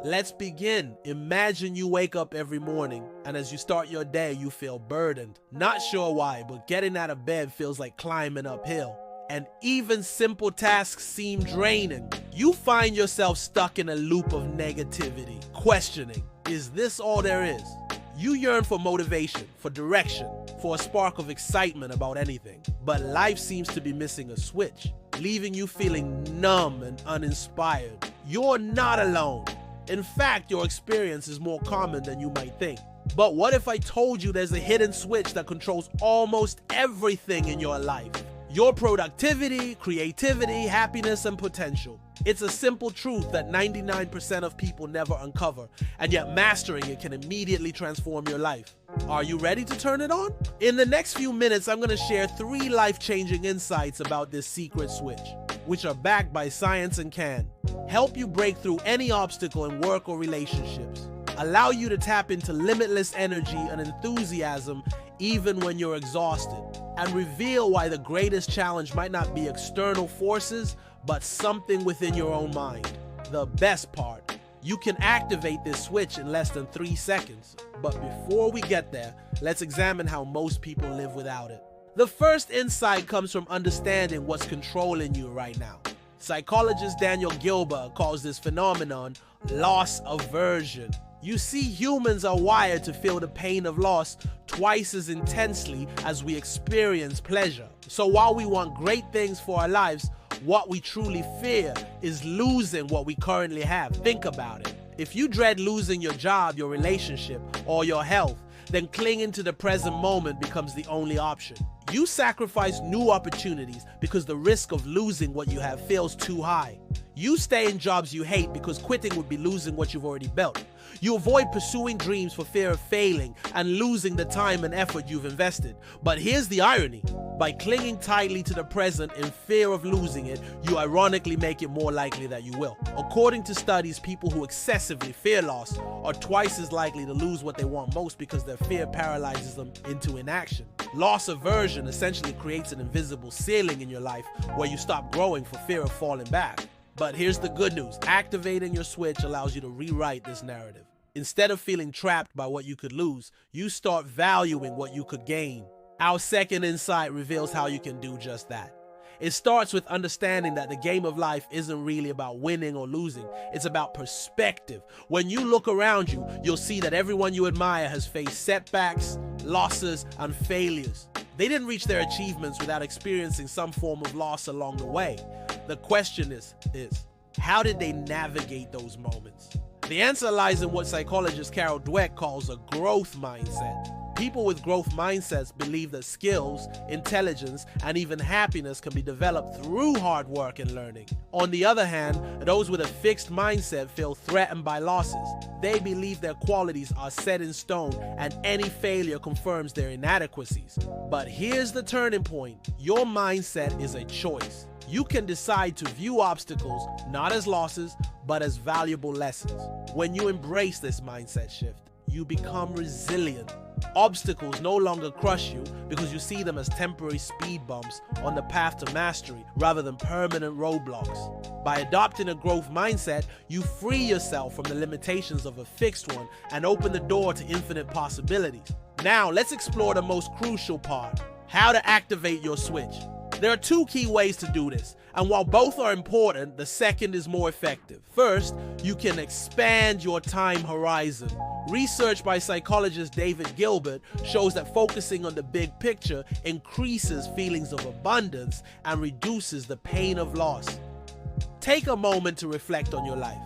Let's begin. Imagine you wake up every morning, and as you start your day, you feel burdened. Not sure why, but getting out of bed feels like climbing uphill. And even simple tasks seem draining. You find yourself stuck in a loop of negativity, questioning, is this all there is? You yearn for motivation, for direction, for a spark of excitement about anything. But life seems to be missing a switch, leaving you feeling numb and uninspired. You're not alone. In fact, your experience is more common than you might think. But what if I told you there's a hidden switch that controls almost everything in your life? Your productivity, creativity, happiness, and potential. It's a simple truth that 99% of people never uncover, and yet mastering it can immediately transform your life. Are you ready to turn it on? In the next few minutes, I'm going to share 3 life-changing insights about this secret switch, which are backed by science and can help you break through any obstacle in work or relationships, allow you to tap into limitless energy and enthusiasm even when you're exhausted, and reveal why the greatest challenge might not be external forces, but something within your own mind. The best part, you can activate this switch in less than 3 seconds. But before we get there, let's examine how most people live without it. The first insight comes from understanding what's controlling you right now. Psychologist Daniel Gilbert calls this phenomenon loss aversion. You see, humans are wired to feel the pain of loss twice as intensely as we experience pleasure. So while we want great things for our lives, what we truly fear is losing what we currently have. Think about it. If you dread losing your job, your relationship, or your health, then clinging to the present moment becomes the only option. You sacrifice new opportunities because the risk of losing what you have feels too high. You stay in jobs you hate because quitting would be losing what you've already built. You avoid pursuing dreams for fear of failing and losing the time and effort you've invested. But here's the irony. By clinging tightly to the present in fear of losing it, you ironically make it more likely that you will. According to studies, people who excessively fear loss are twice as likely to lose what they want most because their fear paralyzes them into inaction. Loss aversion essentially creates an invisible ceiling in your life where you stop growing for fear of falling back. But here's the good news. Activating your switch allows you to rewrite this narrative. Instead of feeling trapped by what you could lose, you start valuing what you could gain. Our second insight reveals how you can do just that. It starts with understanding that the game of life isn't really about winning or losing. It's about perspective. When you look around you, you'll see that everyone you admire has faced setbacks, losses, and failures. They didn't reach their achievements without experiencing some form of loss along the way. The question is, how did they navigate those moments? The answer lies in what psychologist Carol Dweck calls a growth mindset. People with growth mindsets believe that skills, intelligence, and even happiness can be developed through hard work and learning. On the other hand, those with a fixed mindset feel threatened by losses. They believe their qualities are set in stone and any failure confirms their inadequacies. But here's the turning point. Your mindset is a choice. You can decide to view obstacles not as losses, but as valuable lessons. When you embrace this mindset shift, you become resilient. Obstacles no longer crush you because you see them as temporary speed bumps on the path to mastery rather than permanent roadblocks. By adopting a growth mindset, you free yourself from the limitations of a fixed one and open the door to infinite possibilities. Now, let's explore the most crucial part: how to activate your switch. There are 2 key ways to do this, and while both are important, the second is more effective. First, you can expand your time horizon. Research by psychologist David Gilbert shows that focusing on the big picture increases feelings of abundance and reduces the pain of loss. Take a moment to reflect on your life.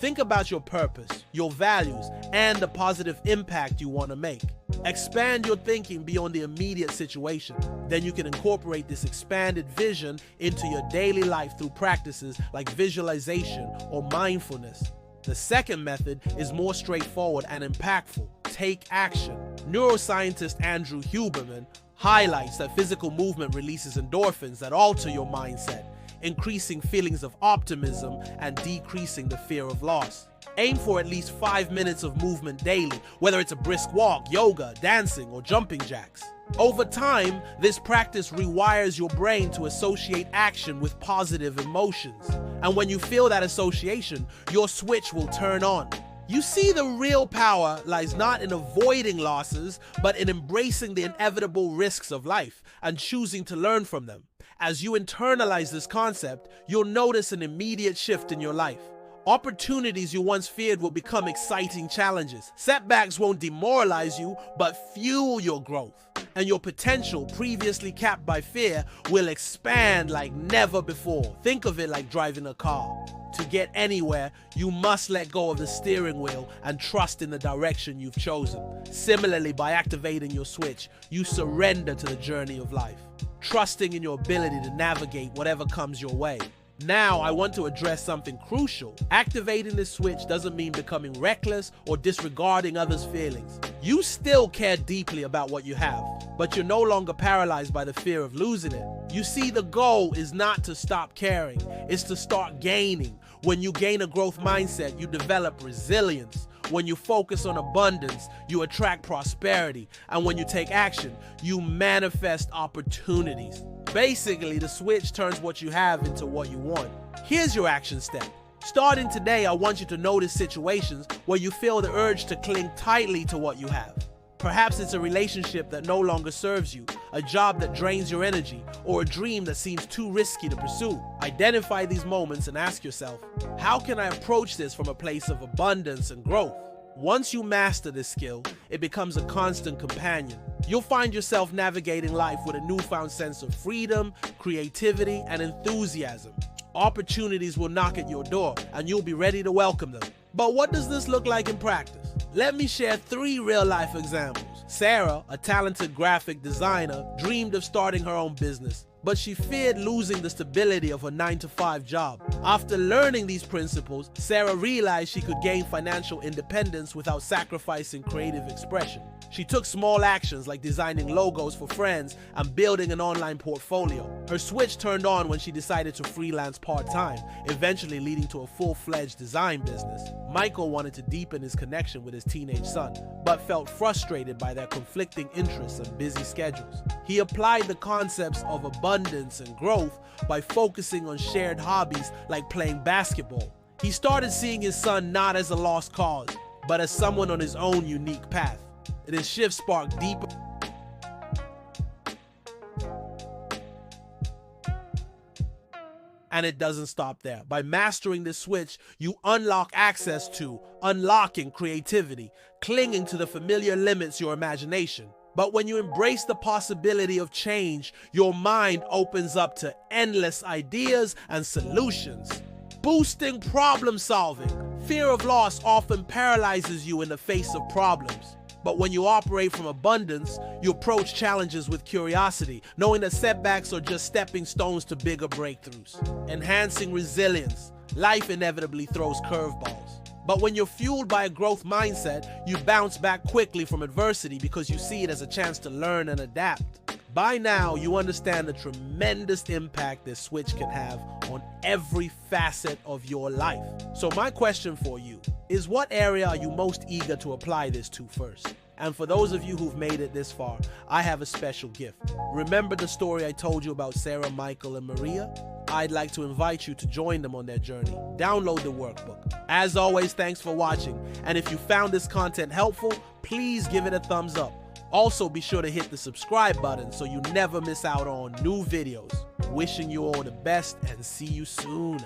Think about your purpose, your values, and the positive impact you want to make. Expand your thinking beyond the immediate situation. Then you can incorporate this expanded vision into your daily life through practices like visualization or mindfulness. The second method is more straightforward and impactful. Take action. Neuroscientist Andrew Huberman highlights that physical movement releases endorphins that alter your mindset, increasing feelings of optimism and decreasing the fear of loss. Aim for at least 5 minutes of movement daily, whether it's a brisk walk, yoga, dancing, or jumping jacks. Over time, this practice rewires your brain to associate action with positive emotions. And when you feel that association, your switch will turn on. You see, the real power lies not in avoiding losses, but in embracing the inevitable risks of life and choosing to learn from them. As you internalize this concept, you'll notice an immediate shift in your life. Opportunities you once feared will become exciting challenges. Setbacks won't demoralize you, but fuel your growth. And your potential, previously capped by fear, will expand like never before. Think of it like driving a car. To get anywhere, you must let go of the steering wheel and trust in the direction you've chosen. Similarly, by activating your switch, you surrender to the journey of life, trusting in your ability to navigate whatever comes your way. Now, I want to address something crucial. Activating this switch doesn't mean becoming reckless or disregarding others' feelings. You still care deeply about what you have, but you're no longer paralyzed by the fear of losing it. You see, the goal is not to stop caring, it's to start gaining. When you gain a growth mindset, you develop resilience. When you focus on abundance, you attract prosperity. And when you take action, you manifest opportunities. Basically, the switch turns what you have into what you want. Here's your action step. Starting today, I want you to notice situations where you feel the urge to cling tightly to what you have. Perhaps it's a relationship that no longer serves you, a job that drains your energy, or a dream that seems too risky to pursue. Identify these moments and ask yourself, how can I approach this from a place of abundance and growth? Once you master this skill, it becomes a constant companion. You'll find yourself navigating life with a newfound sense of freedom, creativity, and enthusiasm. Opportunities will knock at your door, and you'll be ready to welcome them. But what does this look like in practice? Let me share 3 real-life examples. Sarah, a talented graphic designer, dreamed of starting her own business, but she feared losing the stability of a 9-to-5 job. After learning these principles, Sarah realized she could gain financial independence without sacrificing creative expression. She took small actions like designing logos for friends and building an online portfolio. Her switch turned on when she decided to freelance part-time, eventually leading to a full-fledged design business. Michael wanted to deepen his connection with his teenage son, but felt frustrated by their conflicting interests and busy schedules. He applied the concepts of abundance and growth by focusing on shared hobbies like playing basketball. He started seeing his son not as a lost cause, but as someone on his own unique path. This shift sparked deeper and it doesn't stop there. By mastering this switch, you unlock access to unlocking creativity, clinging to the familiar limits your imagination. But when you embrace the possibility of change, your mind opens up to endless ideas and solutions. Boosting problem solving. Fear of loss often paralyzes you in the face of problems. But when you operate from abundance, you approach challenges with curiosity, knowing that setbacks are just stepping stones to bigger breakthroughs. Enhancing resilience. Life inevitably throws curveballs. But when you're fueled by a growth mindset, you bounce back quickly from adversity because you see it as a chance to learn and adapt. By now, you understand the tremendous impact this switch can have on every facet of your life. So my question for you is, what area are you most eager to apply this to first? And for those of you who've made it this far, I have a special gift. Remember the story I told you about Sarah, Michael, and Maria? I'd like to invite you to join them on their journey. Download the workbook. As always, thanks for watching. And if you found this content helpful, please give it a thumbs up. Also, be sure to hit the subscribe button so you never miss out on new videos. Wishing you all the best and see you soon.